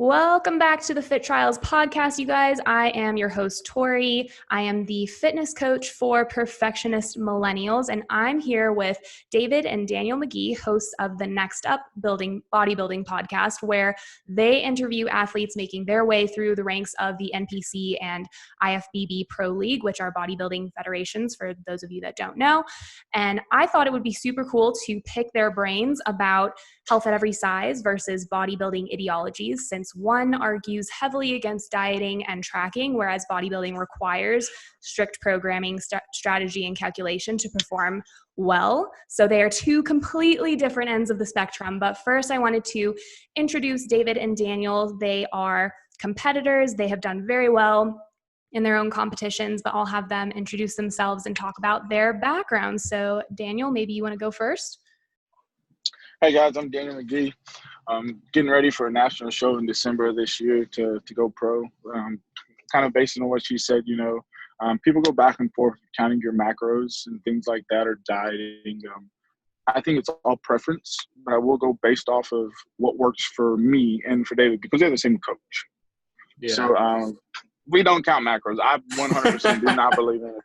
Welcome back to the Fit Trials podcast, you guys. I am your host, Tori. I am the fitness coach for perfectionist millennials, and I'm here with David and Daniel McGee, hosts of the Next Up Bodybuilding podcast, where they interview athletes making their way through the ranks of the NPC and IFBB Pro League, which are bodybuilding federations for those of you that don't know. And I thought it would be super cool to pick their brains about health at every size versus bodybuilding ideologies, since one argues heavily against dieting and tracking, whereas bodybuilding requires strict programming, strategy, and calculation to perform well. So they are two completely different ends of the spectrum. But first, I wanted to introduce David and Daniel. They are competitors. They have done very well in their own competitions, but I'll have them introduce themselves and talk about their backgrounds. So Daniel, maybe you want to go first? Hey guys, I'm Daniel McGee. Getting ready for a national show in December of this year to go pro. Kind of based on what she said, people go back and forth counting your macros and things like that, or dieting. I think it's all preference, but I will go based off of what works for me and for David, because they're the same coach. Yeah. So we don't count macros. I 100% do not believe in it.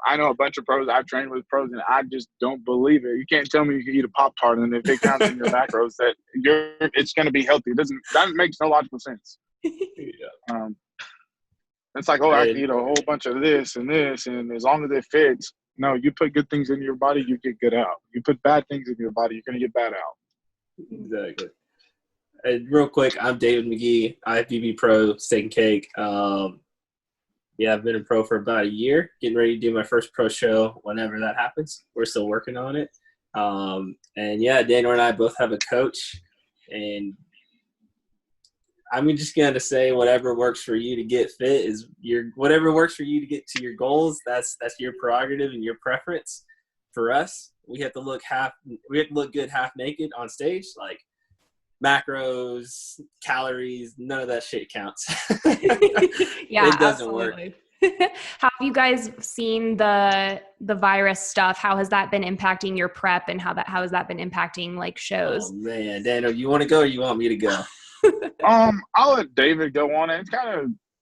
I know a bunch of pros. I've trained with pros, and I just don't believe it. You can't tell me you can eat a Pop-Tart, and if it counts in your macros, that it's going to be healthy. That makes no logical sense. Yeah. It's like, I can eat a whole bunch of this, and as long as it fits. No, you put good things in your body, you get good out. You put bad things in your body, you're going to get bad out. Exactly. And real quick, I'm David McGee, IFBB Pro, Steak and Cake. I've been a pro for about a year, getting ready to do my first pro show whenever that happens. We're still working on it. Daniel and I both have a coach, and I'm just going to say whatever works for you to get fit is whatever works for you to get to your goals. That's your prerogative and your preference. For us, we have to look good half naked on stage, like macros, calories, none of that shit counts. Yeah, it doesn't work. How have you guys seen the virus stuff? How has that been impacting your prep, and how has that been impacting like shows? Oh man, Daniel, you want to go or you want me to go? I'll let David go on it.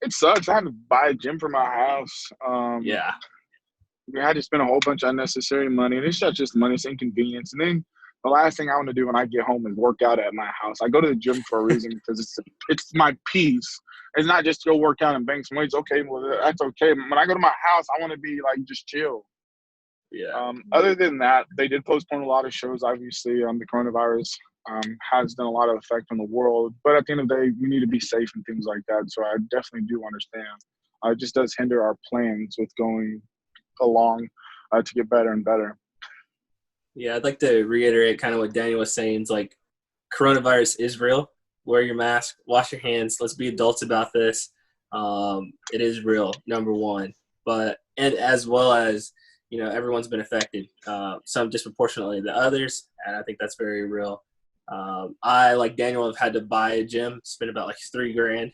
It sucks. I had to buy a gym for my house. We had to spend a whole bunch of unnecessary money, and it's not just money, it's inconvenience. And then the last thing I want to do when I get home is work out at my house. I go to the gym for a reason, because it's my peace. It's not just to go work out and bang some weights. Okay, well, that's okay. When I go to my house, I want to be like just chill. Yeah. Other than that, they did postpone a lot of shows. Obviously, the coronavirus has done a lot of effect on the world. But at the end of the day, we need to be safe and things like that. So I definitely do understand. It just does hinder our plans with going along to get better and better. Yeah, I'd like to reiterate kind of what Daniel was saying. It's like coronavirus is real. Wear your mask, wash your hands. Let's be adults about this. It is real, number one. And as well as, everyone's been affected, some disproportionately than others, and I think that's very real. I, like Daniel, have had to buy a gym, spend about like $3,000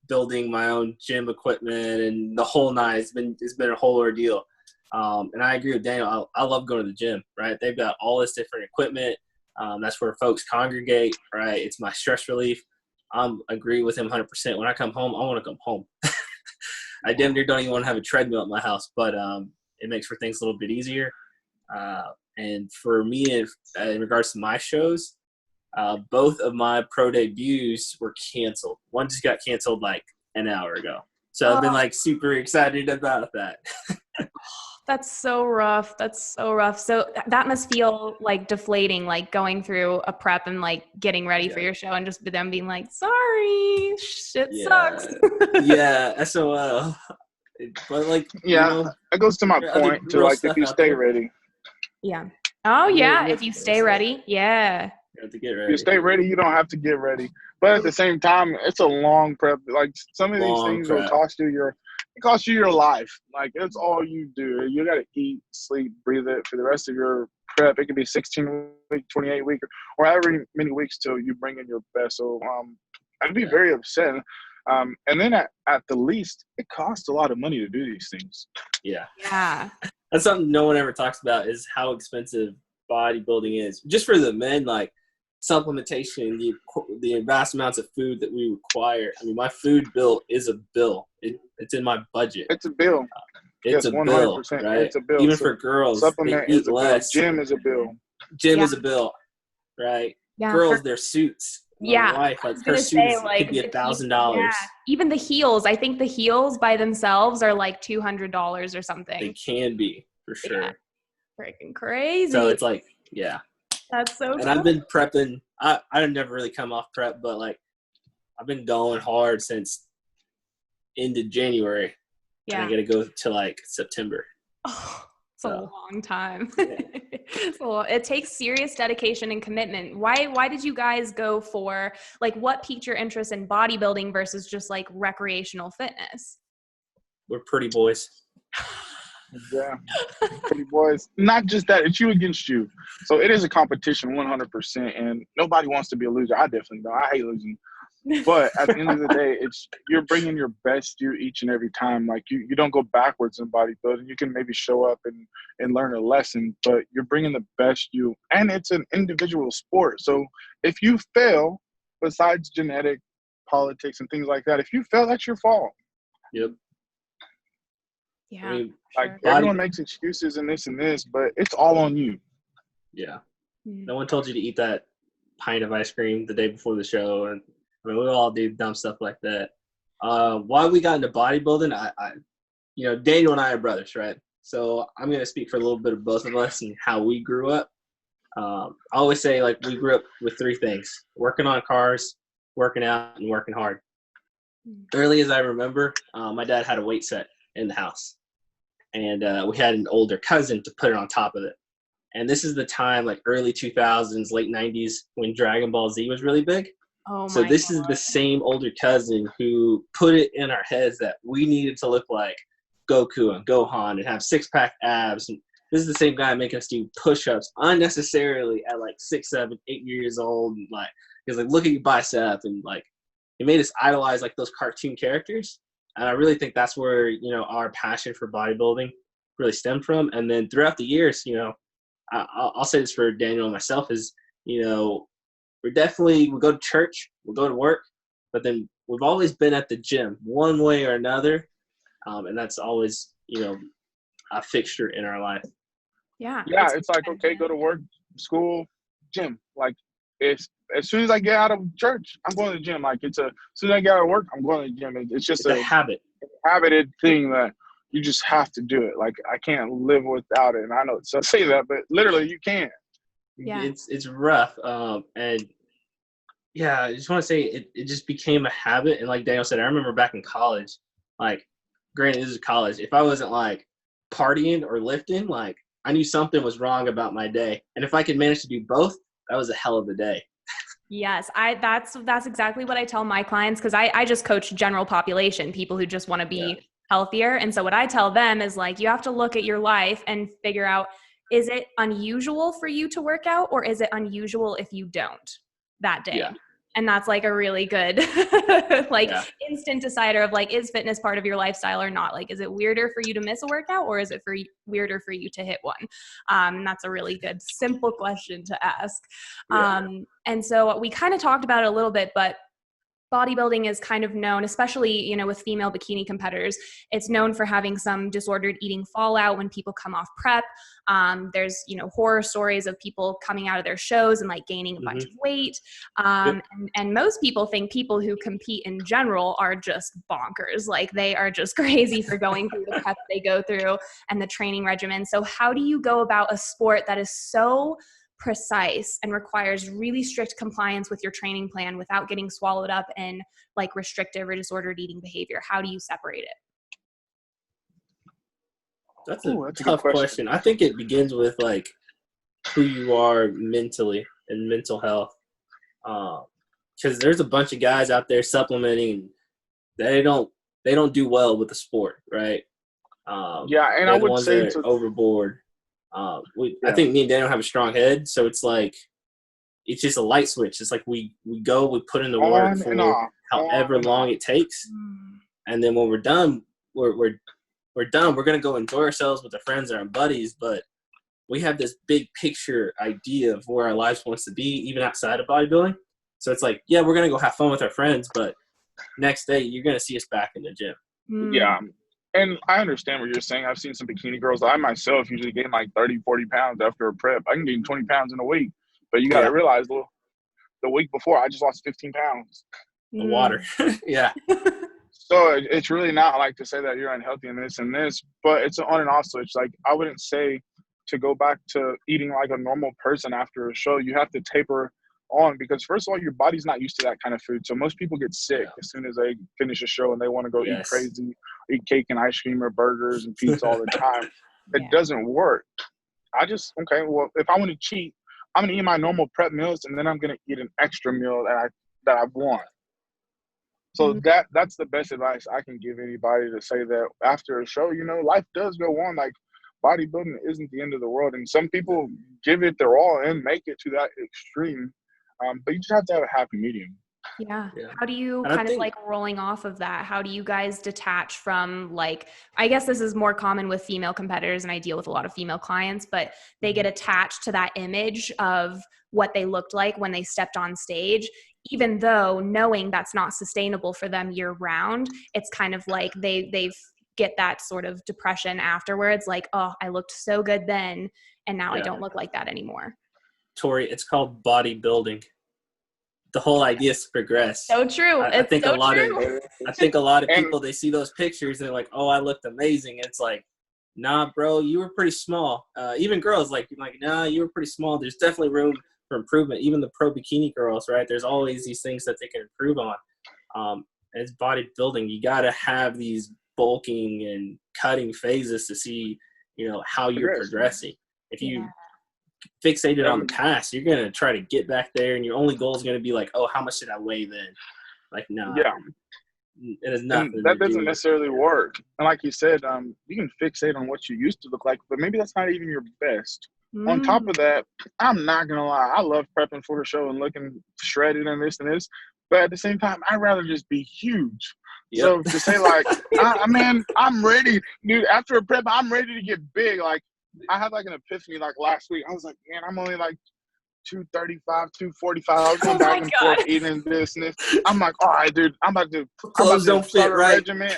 building my own gym equipment and the whole nine. It's been a whole ordeal. And I agree with Daniel. I love going to the gym, right? They've got all this different equipment. That's where folks congregate, right? It's my stress relief. I agree with him 100%. When I come home, I want to come home. I damn near don't even want to have a treadmill at my house, but it makes for things a little bit easier. And for me, in regards to my shows, both of my pro debuts were canceled. One just got canceled like an hour ago. So I've been like super excited about that. That's so rough. So that must feel like deflating, like going through a prep and like getting ready for your show and just them being like, sorry, shit sucks. Yeah, SOL. But like, it goes to my point to like, if you stay ready. Yeah. Oh yeah. If you stay ready. Yeah. You have to get ready. If you stay ready, you don't have to get ready. But at the same time, it's a long prep. Like some of these things will cost you your life. Like it's all you do. You got to eat, sleep, breathe it for the rest of your prep. It could be 16 week, 28 week, or however many weeks till you bring in your best. So I'd be very upset. And then at the least, it costs a lot of money to do these things. Yeah. That's something no one ever talks about, is how expensive bodybuilding is. Just for the men, like supplementation, the vast amounts of food that we require. I mean, my food bill is a bill. It's in my budget. It's a bill. It's Yes, a 100%. bill, right? It's a bill. Even So for girls, supplement they is eat a bill. less. Gym is a bill. Gym Yeah. is a bill, right? Yeah, Girls, their suits. yeah, My wife, I like was her gonna suit say, could be $1,000. yeah, even the heels. I think the heels by themselves are like $200 or something. They can be, for sure. Yeah. Freaking crazy. So it's like, yeah. That's so And cool. I've been prepping. I never really come off prep, but like I've been going hard since end of January. Yeah. And I got to go to like September. Oh, it's a long time. Yeah. So it takes serious dedication and commitment. Why did you guys go for, like, what piqued your interest in bodybuilding versus just like recreational fitness? We're pretty boys. Yeah, pretty boys. Not just that, it's you against you. So it is a competition 100%, and nobody wants to be a loser. I definitely don't. I hate losing. But at the end of the day, it's you're bringing your best you each and every time. Like you don't go backwards in bodybuilding. You can maybe show up and learn a lesson, but you're bringing the best you. And it's an individual sport. So if you fail, besides genetic, politics, and things like that, if you fail, that's your fault. Yep. Yeah. I mean, Like everyone makes excuses and this, but it's all on you. yeah. Mm. No one told you to eat that pint of ice cream the day before the show, and I mean, we all do dumb stuff like that. Why we got into bodybuilding, I Daniel and I are brothers, right? So I'm going to speak for a little bit of both of us and how we grew up. I always say, like, we grew up with three things: working on cars, working out, and working hard. Early as I remember, my dad had a weight set in the house, and we had an older cousin to put it on top of it. And this is the time, like early 2000s, late 90s, when Dragon Ball Z was really big. Oh my So this God. is the same older cousin who put it in our heads that we needed to look like Goku and Gohan and have six-pack abs. And this is the same guy making us do push-ups unnecessarily at like 6, 7, 8 years old. And like, he's like, look at your bicep. And like, he made us idolize like those cartoon characters. And I really think that's where, our passion for bodybuilding really stemmed from. And then throughout the years, I'll say this for Daniel and myself is, we go to church, we'll go to work, but then we've always been at the gym one way or another. And that's always, a fixture in our life. Yeah. Yeah, it's like, okay, go to work, school, gym. Like, as soon as I get out of church, I'm going to the gym. Like, as soon as I get out of work, I'm going to the gym. It's just It's a habit. Habited thing that you just have to do it. Like, I can't live without it. And I know it's I say that, but literally you can't. Yeah. It's rough. And yeah, I just want to say it just became a habit. And like Daniel said, I remember back in college, like, granted, this is college. If I wasn't like partying or lifting, like, I knew something was wrong about my day. And if I could manage to do both, that was a hell of a day. Yes, that's exactly what I tell my clients, because I just coach general population, people who just want to be healthier. And so what I tell them is, like, you have to look at your life and figure out, is it unusual for you to work out, or is it unusual if you don't that day? Yeah. And that's like a really good instant decider of, like, is fitness part of your lifestyle or not? Like, is it weirder for you to miss a workout, or is it weirder for you to hit one? That's a really good, simple question to ask. Yeah. And so we kind of talked about it a little bit, but bodybuilding is kind of known, especially, with female bikini competitors, it's known for having some disordered eating fallout when people come off prep. There's, horror stories of people coming out of their shows and like gaining a bunch of weight. And most people think people who compete in general are just bonkers. Like, they are just crazy for going through the prep they go through and the training regimen. So how do you go about a sport that is so precise and requires really strict compliance with your training plan without getting swallowed up in like restrictive or disordered eating behavior? How do you separate it? That's a tough question. I think it begins with like who you are mentally and mental health. Because there's a bunch of guys out there supplementing, they don't do well with the sport, right? And I would say overboard. I think me and Daniel have a strong head, so it's like it's just a light switch. It's like we go, we put in the work for however long it takes, and then when we're done, we're done. We're gonna go enjoy ourselves with our friends and our buddies, but we have this big picture idea of where our lives wants to be, even outside of bodybuilding. So it's like, yeah, we're going to go have fun with our friends, but next day you're going to see us back in the gym. Yeah. And I understand what you're saying. I've seen some bikini girls. I myself usually gain like 30, 40 pounds after a prep. I can gain 20 pounds in a week. But you got to realize, the week before, I just lost 15 pounds. The water. Yeah. So it's really not like to say that you're unhealthy in this and this, but it's an on and off switch. Like, I wouldn't say to go back to eating like a normal person after a show. You have to taper on, because first of all, your body's not used to that kind of food. So most people get sick as soon as they finish a show and they want to go eat crazy, eat cake and ice cream or burgers and pizza all the time. It doesn't work. Well, if I want to cheat, I'm going to eat my normal prep meals, and then I'm going to eat an extra meal that I want. So that's the best advice I can give anybody, to say that after a show, life does go on. Like, bodybuilding isn't the end of the world. And some people give it their all and make it to that extreme. But you just have to have a happy medium. Yeah. How do you like rolling off of that? How do you guys detach from, like, I guess this is more common with female competitors, and I deal with a lot of female clients, but they get attached to that image of what they looked like when they stepped on stage, even though knowing that's not sustainable for them year round. It's kind of like they get that sort of depression afterwards. Like, oh, I looked so good then, and now I don't look like that anymore. Tori, it's called bodybuilding. The whole idea is to progress. So true. I think a lot of people, they see those pictures and they're like, oh, I looked amazing. And it's like, nah, bro, you were pretty small. Even girls like, nah, you were pretty small. There's definitely room for improvement. Even the pro bikini girls, right? There's always these things that they can improve on. It's bodybuilding. You got to have these bulking and cutting phases to see, how you're progressing. If you fixated on the past, you're going to try to get back there, and your only goal is going to be like, oh, how much did I weigh then? Like, no. Yeah. It is nothing. And that doesn't necessarily work. And like you said, you can fixate on what you used to look like, but maybe that's not even your best. On top of that, I'm not going to lie, I love prepping for a show and looking shredded and this and this, but at the same time, I'd rather just be huge. Yep. So to say, like, I'm ready, dude, after a prep, I'm ready to get big. Like, I had like an epiphany like last week. I was like, man, I'm only like 235, 245. I was going back and forth eating this and this. I'm like, all right, dude, I'm about to start a regimen.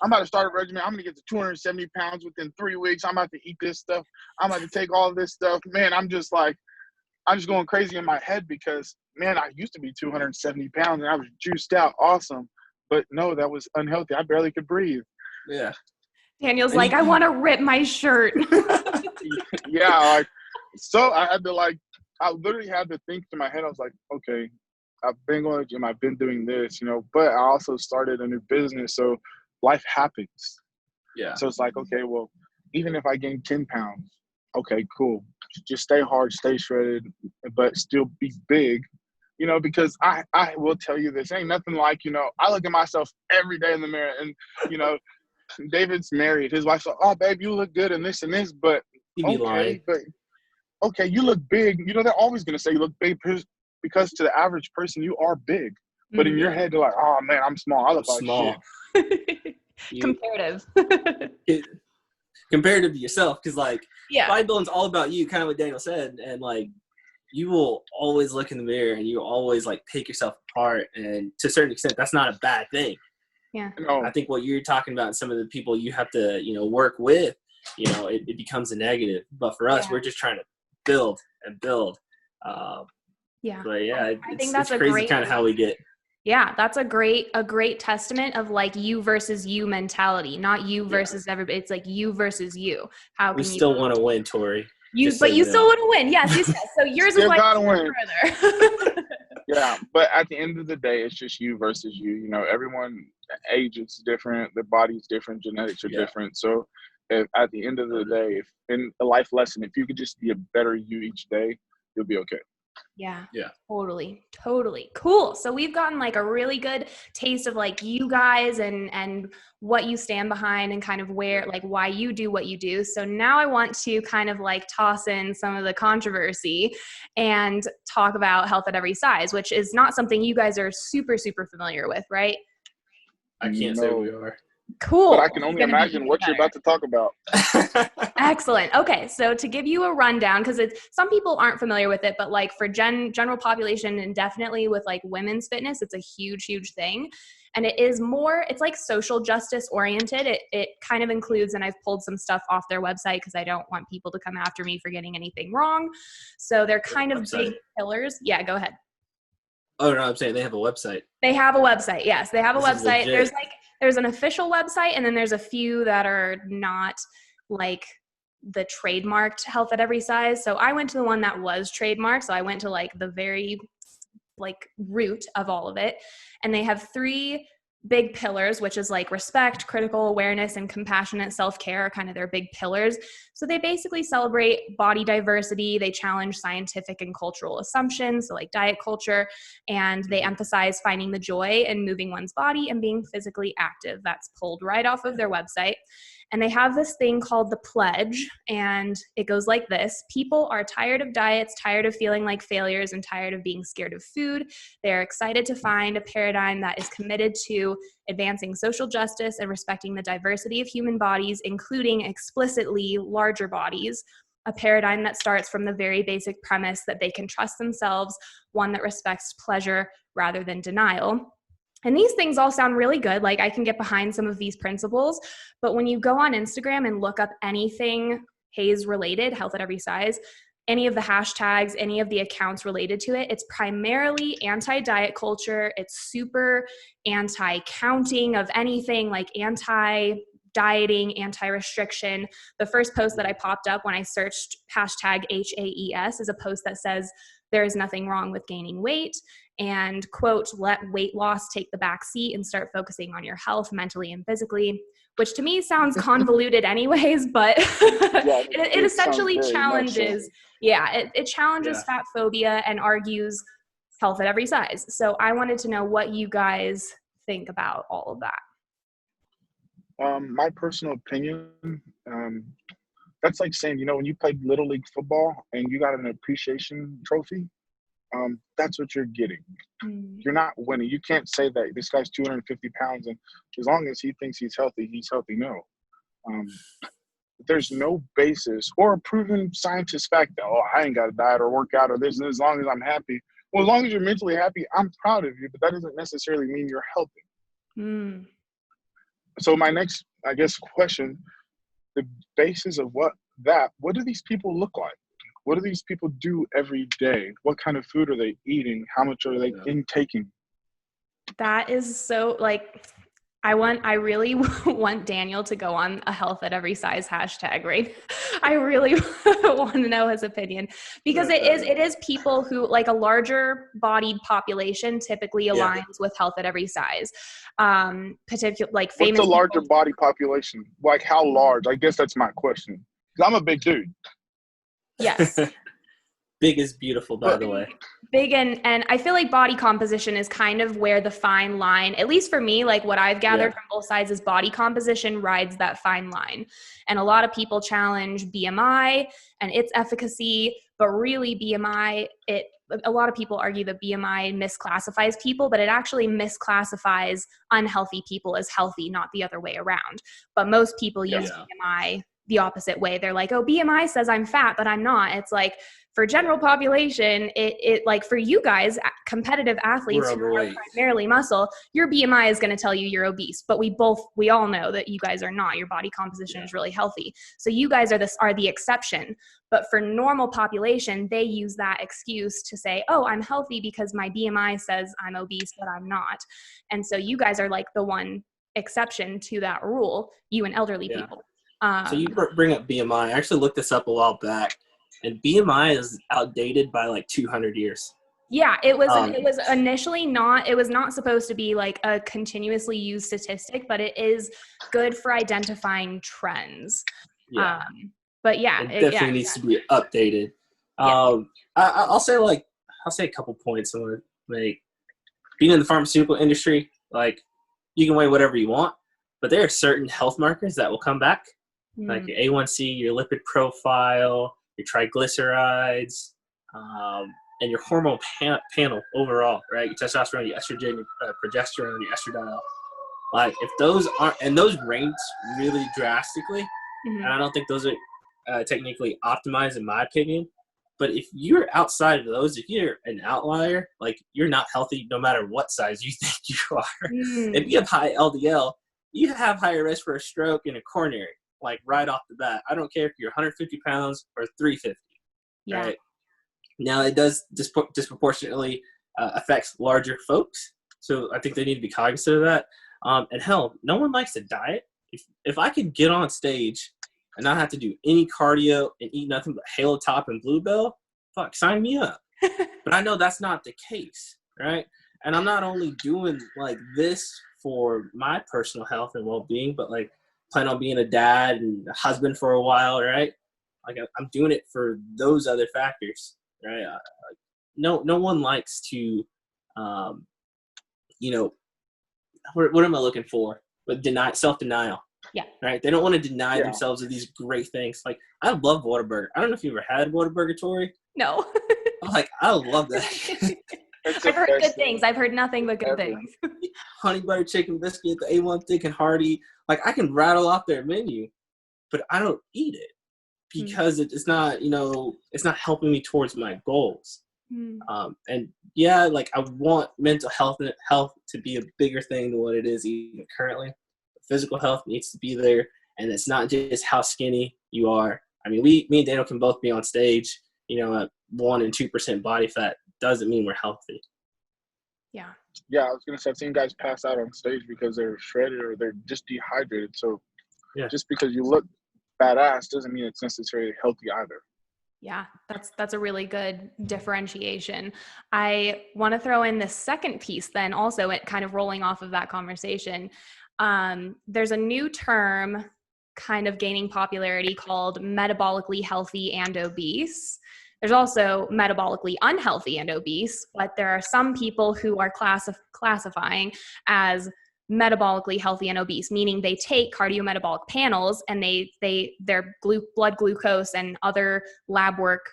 I'm about to start a regimen. I'm going to get to 270 pounds within 3 weeks. I'm about to eat this stuff. I'm about to take all this stuff. Man, I'm just going crazy in my head because, man, I used to be 270 pounds and I was juiced out. Awesome. But no, that was unhealthy. I barely could breathe. Yeah. Daniel's like, I want to rip my shirt. Yeah. So I literally had to think to my head. I was like, okay, I've been going to the gym. I've been doing this, but I also started a new business. So life happens. Yeah. So it's like, okay, well, even if I gain 10 pounds, okay, cool. Just stay hard, stay shredded, but still be big, because I will tell you this, ain't nothing like, I look at myself every day in the mirror and, David's married. His wife's like, oh, babe, you look good and this, but okay, you look big. They're always going to say you look big because to the average person, you are big. But in your head, they're like, oh, man, I'm small. I look like small. Shit. Comparative. Comparative to yourself, because, like, bodybuilding's all about you, kind of what Daniel said. And, like, you will always look in the mirror and you always, like, pick yourself apart. And to a certain extent, that's not a bad thing. Yeah. I think what you're talking about, some of the people you have to, work with, it becomes a negative. But for us, we're just trying to build and build. But yeah, I think that's it's crazy kind of how we get. Yeah, that's a great testament of like you versus you mentality, not you versus everybody. It's like you versus you. How can we still want to win, Tori? You still want to win. Yes, you said. So yours is like gotta win. Further. Yeah, but at the end of the day, it's just you versus you. Everyone age is different, their body's different, genetics are different. So at the end of the day, in a life lesson, if you could just be a better you each day, you'll be okay. Yeah. Totally. Cool. So we've gotten like a really good taste of like you guys and what you stand behind and kind of where, like why you do what you do. So now I want to kind of like toss in some of the controversy and talk about health at every size, which is not something you guys are super, super familiar with, right? I can't say we are. Cool. But I can only imagine what you're about to talk about. Excellent. Okay, so to give you a rundown, because some people aren't familiar with it, but like for general population and definitely with like women's fitness, it's a huge, huge thing. And it is more, it's like social justice oriented. It kind of includes, and I've pulled some stuff off their website because I don't want people to come after me for getting anything wrong. So they're kind of big pillars. Yeah, go ahead. Oh, no, I'm saying they have a website. They have a website. Yes, they have a website. Legit. There's an official website, and then there's a few that are not like the trademarked Health at Every Size. So I went to the one that was trademarked. So I went to like the very like root of all of it. And they have 3 big pillars, which is like respect, critical awareness, and compassionate self-care are kind of their big pillars. So they basically celebrate body diversity. They challenge scientific and cultural assumptions, so like diet culture, and they emphasize finding the joy in moving one's body and being physically active. That's pulled right off of their website. And they have this thing called the pledge, and it goes like this. People are tired of diets, tired of feeling like failures, and tired of being scared of food. They're excited to find a paradigm that is committed to advancing social justice and respecting the diversity of human bodies, including explicitly larger bodies. A paradigm that starts from the very basic premise that they can trust themselves, one that respects pleasure rather than denial. And these things all sound really good. Like I can get behind some of these principles, but when you go on Instagram and look up anything HAES related, Health at Every Size, any of the hashtags, any of the accounts related to it, it's primarily anti-diet culture. It's super anti-counting of anything, like anti-dieting, anti-restriction. The first post that I popped up when I searched hashtag HAES is a post that says, "There is nothing wrong with gaining weight," and quote, "Let weight loss take the back seat and start focusing on your health mentally and physically," which to me sounds convoluted anyways, but it essentially challenges, it challenges fat phobia and argues health at every size. So I wanted to know what you guys think about all of that. My personal opinion, that's like saying, when you played Little League football and you got an appreciation trophy, that's what you're getting. You're not winning. You can't say that this guy's 250 pounds and as long as he thinks he's healthy, he's healthy. No. There's no basis or a proven scientist fact that, I ain't got to diet or work out or this, as long as I'm happy. Well, as long as you're mentally happy, I'm proud of you, but that doesn't necessarily mean you're healthy. So my next, question, the basis of what do these people look like? What do these people do every day? What kind of food are they eating? How much are they intaking? That is so I really want Daniel to go on a Health at Every Size hashtag, right? I really want to know his opinion because it is people who like a larger bodied population typically aligns with Health at Every Size. Particular like famous. What's a larger body population? Like how large? I guess that's my question. Because I'm a big dude. Yes. Big is beautiful, by the way. Big and I feel like body composition is kind of where the fine line, at least for me, like what I've gathered from both sides is body composition rides that fine line. And a lot of people challenge BMI and its efficacy, but really BMI, a lot of people argue that BMI misclassifies people, but it actually misclassifies unhealthy people as healthy, not the other way around. But most people use BMI the opposite way. They're like, BMI says I'm fat, but I'm not. It's like for general population, it like for you guys, competitive athletes who are primarily muscle, your BMI is going to tell you you're obese, but we all know that you guys are not. Your body composition is really healthy. So you guys are the exception. But for normal population, they use that excuse to say, I'm healthy because my BMI says I'm obese, but I'm not. And so you guys are like the one exception to that rule, you and elderly people. So you bring up BMI. I actually looked this up a while back, and BMI is outdated by like 200 years. Yeah, it was initially not. It was not supposed to be like a continuously used statistic, but it is good for identifying trends. Yeah. But yeah, it definitely needs to be updated. I'll say a couple points I want to make. Being in the pharmaceutical industry, like you can weigh whatever you want, but there are certain health markers that will come back. Like your A1C, your lipid profile, your triglycerides, and your hormone panel overall, right? Your testosterone, your estrogen, your progesterone, your estradiol. Like if those aren't, and those ranks really drastically, Mhm. and I don't think those are technically optimized in my opinion. But if you're outside of those, if you're an outlier, like you're not healthy no matter what size you think you are. If you have high LDL, you have higher risk for a stroke and a coronary, like right off the bat. I don't care if you're 150 pounds or 350. Yeah. Right? Now, it does disproportionately affects larger folks. So I think they need to be cognizant of that. And hell, no one likes to diet. If I could get on stage and not have to do any cardio and eat nothing but Halo Top and Bluebell, fuck, sign me up. But I know that's not the case, right? And I'm not only doing like this for my personal health and well-being, but like plan on being a dad and a husband for a while, right? Like I'm doing it for those other factors, right? No one likes to, you know, what am I looking for? But self-denial. Yeah. Right? They don't want to deny themselves of these great things. Like, I love Whataburger. I don't know if you ever had Whataburger, Tori. No. I'm like, I love that. I've heard good things. I've heard nothing but good things. Honey butter chicken biscuit, the A1 thick and hearty. Like, I can rattle off their menu, but I don't eat it because it's not, you know, it's not helping me towards my goals. And yeah, like I want mental health to be a bigger thing than what it is even currently. Physical health needs to be there, and it's not just how skinny you are. I mean, me and Daniel can both be on stage, you know, at 1% and 2% body fat. Doesn't mean we're healthy. Yeah. Yeah, I was gonna say I've seen guys pass out on stage because they're shredded or they're just dehydrated. So just because you look badass doesn't mean it's necessarily healthy either. Yeah, that's a really good differentiation. I want to throw in the second piece then also, it kind of rolling off of that conversation. There's a new term kind of gaining popularity called metabolically healthy and obese. There's also metabolically unhealthy and obese, but there are some people who are classifying as metabolically healthy and obese, meaning they take cardiometabolic panels and their blood glucose and other lab work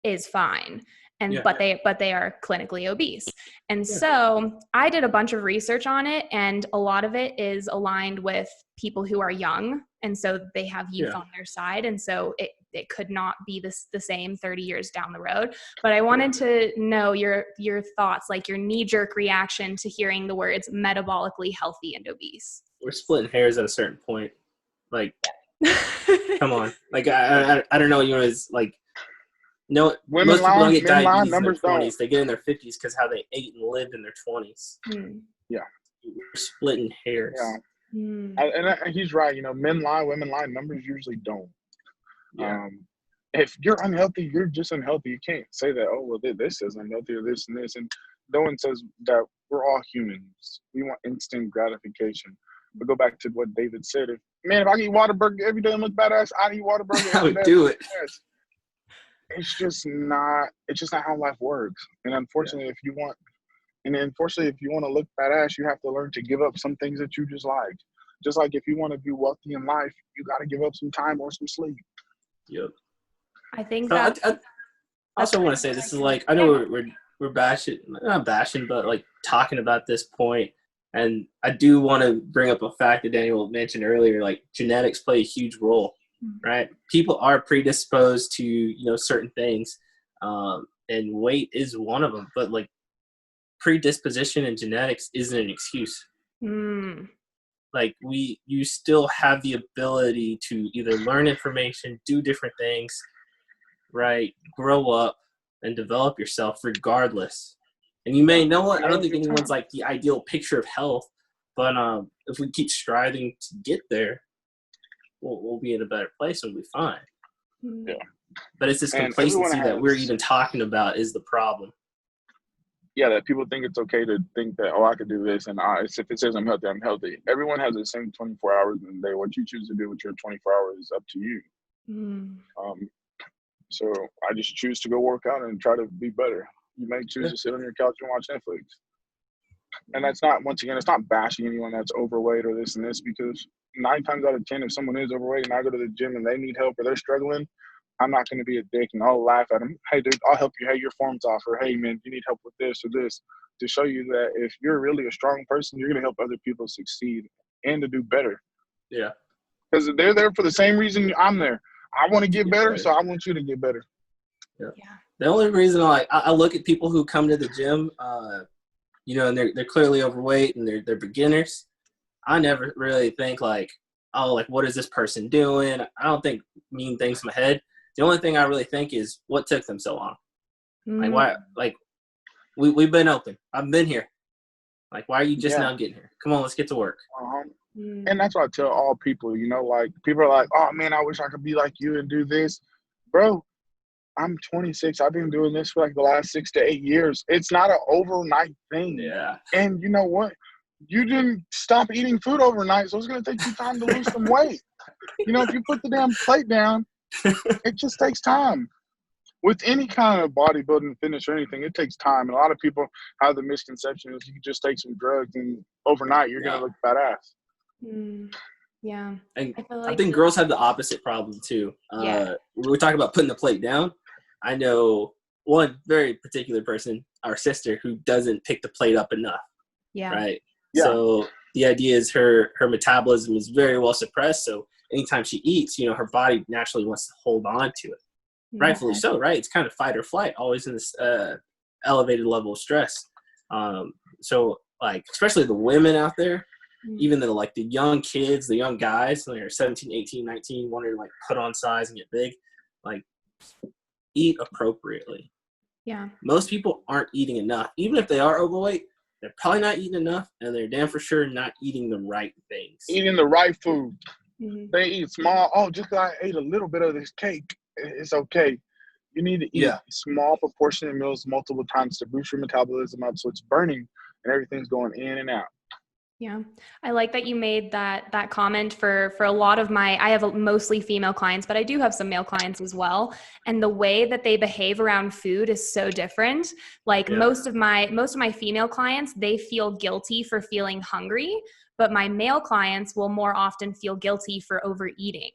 is fine. And but they are clinically obese. And so I did a bunch of research on it, and a lot of it is aligned with people who are young, and so they have youth on their side, and so it could not be the same 30 years down the road. But I wanted to know your thoughts, like your knee-jerk reaction to hearing the words metabolically healthy and obese. We're splitting hairs at a certain point. Like, come on. Like, I don't know. You know, it's like, no, most people don't get diabetes in their 20s. They get in their 50s because how they ate and lived in their 20s. Yeah. We're splitting hairs. Yeah. And he's right. You know, men lie, women lie. Numbers usually don't. Yeah. If you're unhealthy, you're just unhealthy. You can't say that, oh, well, this is unhealthy or this and this. And no one says that we're all humans. We want instant gratification. But go back to what David said. If I can eat Whataburger every day and look badass, I'd eat Whataburger every day. I would do it. It's just not how life works. And unfortunately, if you want to look badass, you have to learn to give up some things that you just like. Just like if you want to be wealthy in life, you got to give up some time or some sleep. Yep. I think so that. I also want to say this is like, I know we're not bashing, but like talking about this point. And I do want to bring up a fact that Daniel mentioned earlier, like genetics play a huge role. Right? People are predisposed to, you know, certain things, and weight is one of them. But like predisposition and genetics isn't an excuse. Like you still have the ability to either learn information, do different things, right? Grow up and develop yourself regardless. And you may know what, I don't think anyone's like the ideal picture of health, but if we keep striving to get there, we'll be in a better place and we'll be fine. Yeah. But it's this complacency that we're even talking about is the problem. Yeah, that people think it's okay to think that, oh, I could do this, and if it says I'm healthy, I'm healthy. Everyone has the same 24 hours in the day. What you choose to do with your 24 hours is up to you. So I just choose to go work out and try to be better. You may choose to sit on your couch and watch Netflix. And that's not, once again, it's not bashing anyone that's overweight or this and this, because 9 times out of 10, if someone is overweight and I go to the gym and they need help or they're struggling, I'm not going to be a dick and I'll laugh at them. Hey, dude, I'll help you. Hey, your form's off. Or, hey, man, you need help with this or this, to show you that if you're really a strong person, you're going to help other people succeed and to do better. Yeah. Because they're there for the same reason I'm there. I want to get better, so I want you to get better. Yeah. The only reason I look at people who come to the gym, you know, and they're clearly overweight and they're beginners, I never really think like, oh, like, what is this person doing? I don't think mean things in my head. The only thing I really think is what took them so long. Like, why? Like, we've been open. I've been here. Like, why are you just now getting here? Come on, let's get to work. And that's what I tell all people, you know, like, people are like, oh, man, I wish I could be like you and do this. Bro, I'm 26. I've been doing this for like the last 6 to 8 years. It's not an overnight thing. Yeah. And you know what? You didn't stop eating food overnight, so it's going to take you time to lose some weight. You know, if you put the damn plate down, it just takes time. With any kind of bodybuilding, fitness, or anything, it takes time. And a lot of people have the misconception is you can just take some drugs and overnight you're going to look badass. Yeah. And I think girls have the opposite problem too. When we talk about putting the plate down, I know one very particular person, our sister, who doesn't pick the plate up enough. Yeah. Right. Yeah. So the idea is her metabolism is very well suppressed. So anytime she eats, you know, her body naturally wants to hold on to it. Rightfully so, right? It's kind of fight or flight, always in this elevated level of stress. So, like, especially the women out there, even the young kids, the young guys, when they're 17, 18, 19, wanting to, like, put on size and get big, like, eat appropriately. Yeah. Most people aren't eating enough. Even if they are overweight, they're probably not eating enough, and they're damn for sure not eating the right things. Eating the right food. They eat small. Oh, just because I ate a little bit of this cake, it's okay. You need to eat small proportion of meals multiple times to boost your metabolism up so it's burning and everything's going in and out. Yeah. I like that you made that comment for a lot of I have mostly female clients, but I do have some male clients as well. And the way that they behave around food is so different. Like most of my female clients, they feel guilty for feeling hungry, but my male clients will more often feel guilty for overeating.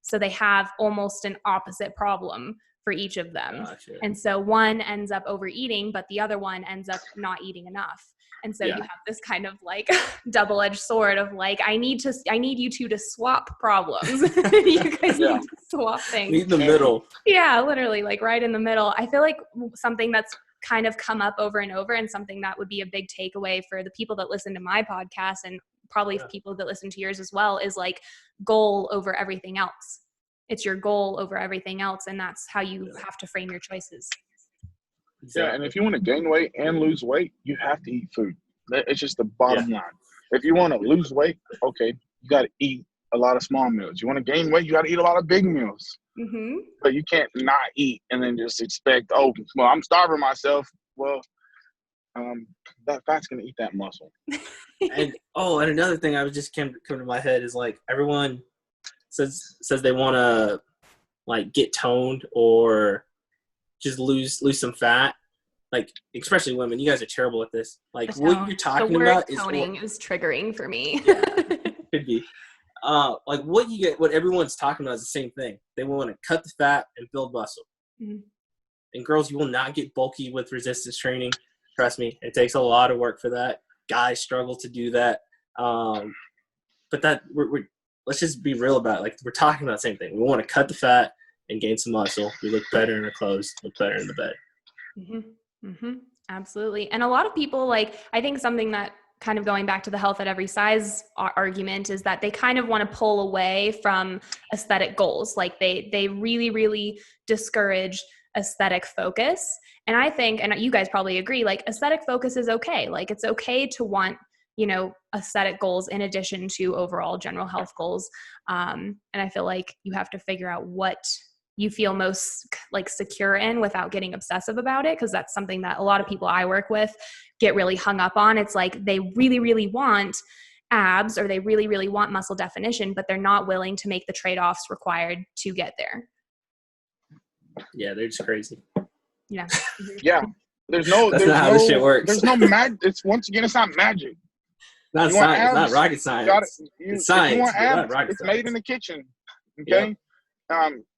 So they have almost an opposite problem for each of them. Gotcha. And so one ends up overeating, but the other one ends up not eating enough. And so you have this kind of like double-edged sword of like, I need you two to swap problems. You guys need to swap things. Meet in the middle. Yeah, literally, like right in the middle. I feel like something that's kind of come up over and over, and something that would be a big takeaway for the people that listen to my podcast and probably people that listen to yours as well, is like goal over everything else. It's your goal over everything else, and that's how you have to frame your choices. Yeah, and if you want to gain weight and lose weight, you have to eat food. It's just the bottom line. If you want to lose weight, okay, you got to eat a lot of small meals. You want to gain weight, you got to eat a lot of big meals. But you can't not eat and then just expect, oh, well, I'm starving myself. Well, that fat's going to eat that muscle. And another thing I was just came to my head is like everyone says they want to like get toned or just lose some fat. Like, especially women, you guys are terrible at this. Like, what you're talking about is toning is triggering for me. Could be. Like what everyone's talking about is the same thing. They want to cut the fat and build muscle. And girls, you will not get bulky with resistance training. Trust me, it takes a lot of work for that. Guys struggle to do that. But that let's just be real about it. Like, we're talking about the same thing. We want to cut the fat and gain some muscle. We look better in our clothes, look better in the bed. Absolutely. And a lot of people, like, I think something that kind of going back to the health at every size argument is that they kind of want to pull away from aesthetic goals. Like they really, really discourage aesthetic focus. And I think, and you guys probably agree, like aesthetic focus is okay. Like it's okay to want, aesthetic goals in addition to overall general health goals. And I feel like you have to figure out what you feel most like secure in without getting obsessive about it. Cause that's something that a lot of people I work with get really hung up on. It's like they really, really want abs or they really, really want muscle definition, but they're not willing to make the trade-offs required to get there. Yeah. They're just crazy. Yeah. Yeah. That's not how this shit works. There's no magic. It's not magic. Not science. It's not rocket science. It's science. You want abs, it's made in the kitchen. Okay. Yep.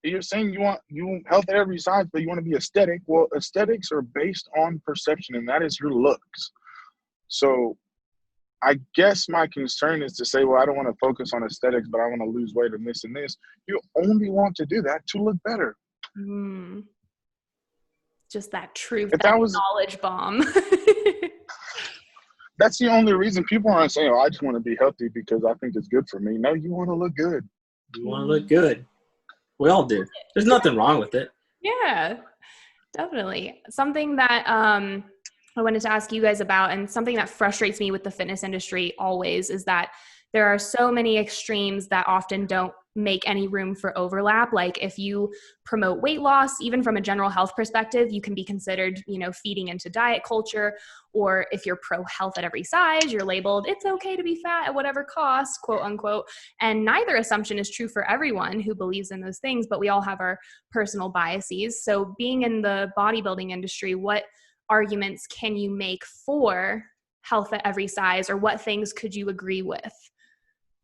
You're saying you want health at every size, but you want to be aesthetic. Well, aesthetics are based on perception, and that is your looks. So I guess my concern is to say, well, I don't want to focus on aesthetics, but I want to lose weight and this and this. You only want to do that to look better. Just that truth, if that was, knowledge bomb. That's the only reason people aren't saying, oh, I just want to be healthy because I think it's good for me. No, you want to look good. You want to look good. We all do. There's nothing wrong with it. Yeah, definitely. Something that I wanted to ask you guys about, and something that frustrates me with the fitness industry always, is that there are so many extremes that often don't make any room for overlap. Like if you promote weight loss, even from a general health perspective, you can be considered, feeding into diet culture. Or if you're pro health at every size, you're labeled, it's okay to be fat at whatever cost, quote unquote. And neither assumption is true for everyone who believes in those things, but we all have our personal biases. So being in the bodybuilding industry, what arguments can you make for health at every size, or what things could you agree with?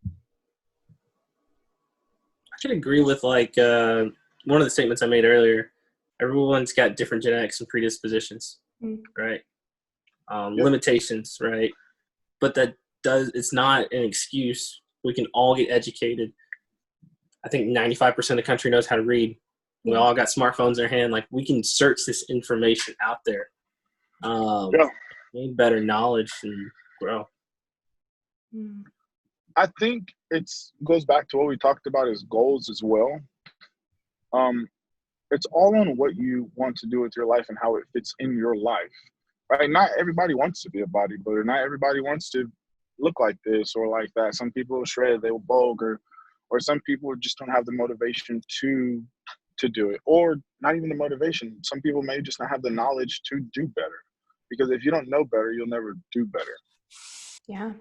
I could agree with one of the statements I made earlier. Everyone's got different genetics and predispositions, right? Limitations, right? But it's not an excuse. We can all get educated. I think 95% of the country knows how to read. We all got smartphones in our hand. Like, we can search this information out there. Need better knowledge and grow. I think it goes back to what we talked about as goals as well. It's all on what you want to do with your life and how it fits in your life. Right? Not everybody wants to be a bodybuilder. Not everybody wants to look like this or like that. Some people will shred, they will bulk, or some people just don't have the motivation to do it, or not even the motivation. Some people may just not have the knowledge to do better, because if you don't know better, you'll never do better. Yeah.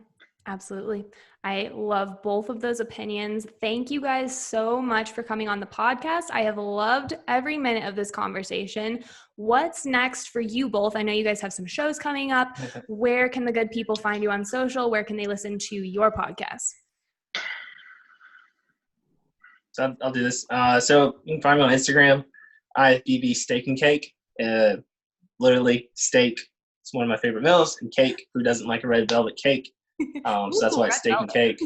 Absolutely. I love both of those opinions. Thank you guys so much for coming on the podcast. I have loved every minute of this conversation. What's next for you both? I know you guys have some shows coming up. Where can the good people find you on social? Where can they listen to your podcast? So I'll do this. So you can find me on Instagram, IFBB Steak and Cake. Literally, steak. It's one of my favorite meals. And cake. Who doesn't like a red velvet cake? So that's why it's Steak and Cake.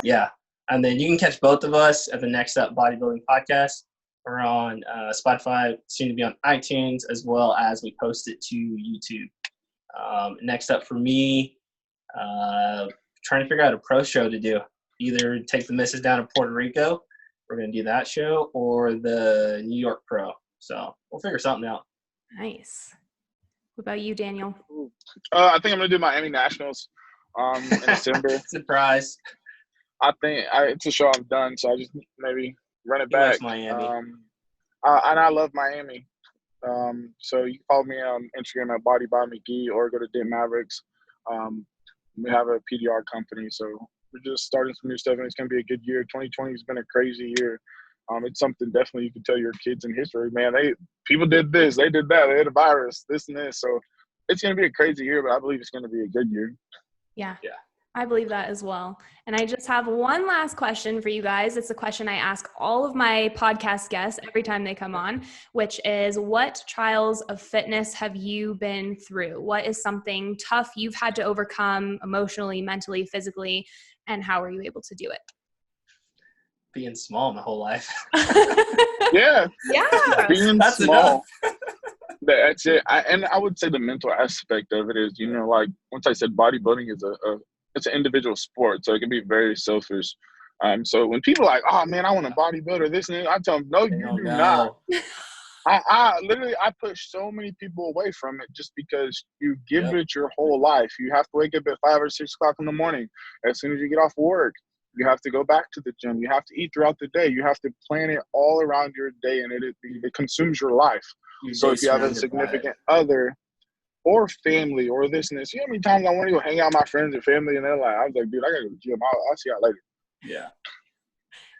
Yeah. And then you can catch both of us at the Next Up Bodybuilding podcast. We're on Spotify, soon to be on iTunes, as well as we post it to YouTube. Next up for me, trying to figure out a pro show to do. Either take the missus down to Puerto Rico, we're going to do that show, or the New York Pro. So we'll figure something out. Nice. What about you, Daniel? I think I'm going to do Miami Nationals in December. Surprise. I think it's a show I've done, so I just maybe run it back. Miami. And I love Miami. So you can follow me on Instagram at Body by McGee, or go to Dent Mavericks. We have a PDR company, so we're just starting some new stuff, and it's going to be a good year. 2020 has been a crazy year. It's something definitely you can tell your kids in history. Man, people did this, they did that, they had a virus, this and this. So it's going to be a crazy year, but I believe it's going to be a good year. Yeah. I believe that as well. And I just have one last question for you guys. It's a question I ask all of my podcast guests every time they come on, which is, what trials of fitness have you been through? What is something tough you've had to overcome emotionally, mentally, physically, and how were you able to do it? Being small my whole life. Yeah. Being That's small. That's it. I would say the mental aspect of it is, like once I said bodybuilding is it's an individual sport, so it can be very selfish. So when people are like, oh man, I want a bodybuilder, this and that, I tell them, no, you do not. I push so many people away from it just because you give it your whole life. You have to wake up at 5 or 6 o'clock in the morning. As soon as you get off work, you have to go back to the gym. You have to eat throughout the day. You have to plan it all around your day, and it consumes your life. So if you have a significant other or family or this and this, you know how many times I want to go hang out with my friends and family, and they're like, I was like, dude, I got to go to the gym. I'll see y'all later.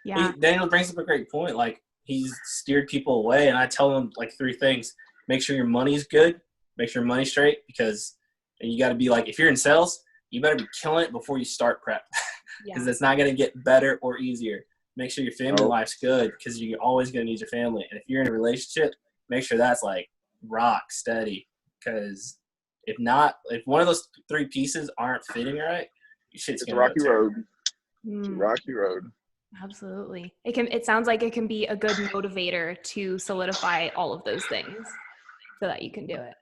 Yeah. Daniel brings up a great point. Like, he's steered people away, and I tell them like 3 things. Make sure your money's good. Make sure your money's straight, because you got to be like, if you're in sales, you better be killing it before you start prep, because it's not going to get better or easier. Make sure your family life's good, because you're always going to need your family. And if you're in a relationship, make sure that's like rock steady, because if not, if one of those three pieces aren't fitting right, shit's It's a going rocky to road. It's a rocky road. Absolutely. It sounds like it can be a good motivator to solidify all of those things so that you can do it.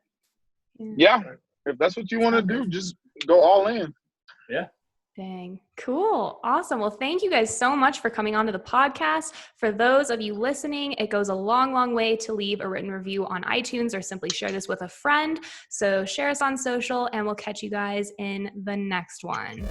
Yeah. If that's what you want to do, just go all in. Yeah. Dang. Cool. Awesome. Well, thank you guys so much for coming onto the podcast. For those of you listening, it goes a long, long way to leave a written review on iTunes or simply share this with a friend. So share us on social, and we'll catch you guys in the next one.